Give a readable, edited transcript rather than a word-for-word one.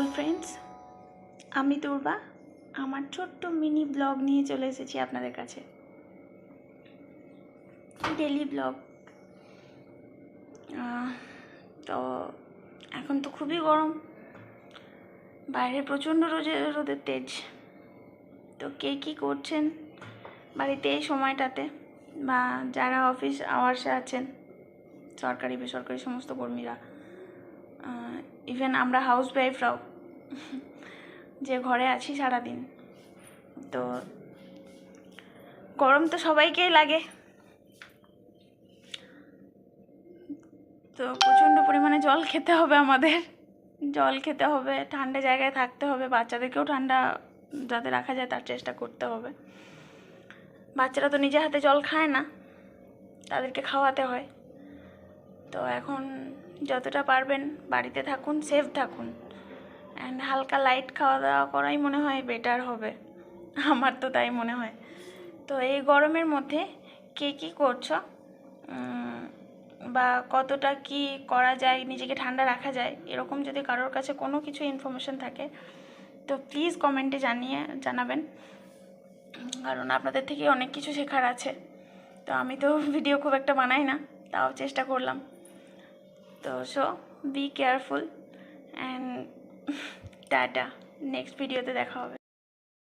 All friends, আমি দুর্বা আমার ছোট্ট মিনি ব্লগ নিয়ে চলে এসেছি আপনাদের কাছে। Daily blog. তো এখন তো খুবই গরম, বাইরে প্রচণ্ড রোদের তেজ। তো কে কী করছেন বাড়িতে এই সময়টাতে, বা যারা অফিস আওয়ার্সে আছেন, সরকারি বেসরকারি সমস্ত কর্মীরা, ইভেন আমরা হাউস ওয়াইফরাও যে ঘরে আছি সারাদিন, তো গরম তো সবাইকেই লাগে। তো প্রচণ্ড পরিমাণে জল খেতে হবে, আমাদের জল খেতে হবে, ঠান্ডা জায়গায় থাকতে হবে, বাচ্চাদেরকেও ঠান্ডা যাতে রাখা যায় তার চেষ্টা করতে হবে। বাচ্চারা তো নিজে হাতে জল খায় না, তাদেরকে খাওয়াতে হয়। তো এখন যতটা পারবেন বাড়িতে থাকুন, সেফ থাকুন, অ্যান্ড হালকা লাইট খাওয়া দাওয়া করাই মনে হয় বেটার হবে, আমার তো তাই মনে হয়। তো এই গরমের মধ্যে কে কী করছো, বা কতটা কি করা যায় নিজেকে ঠান্ডা রাখা যায়, এরকম যদি কারোর কাছে কোনো কিছু ইনফরমেশান থাকে তো প্লিজ কমেন্টে জানাবেন, কারণ আপনাদের থেকে অনেক কিছু শেখার আছে। তো আমি তো ভিডিও খুব একটা বানাই না, তাও চেষ্টা করলাম। তো so be careful and tata, next ভিডিওতে দেখা হবে।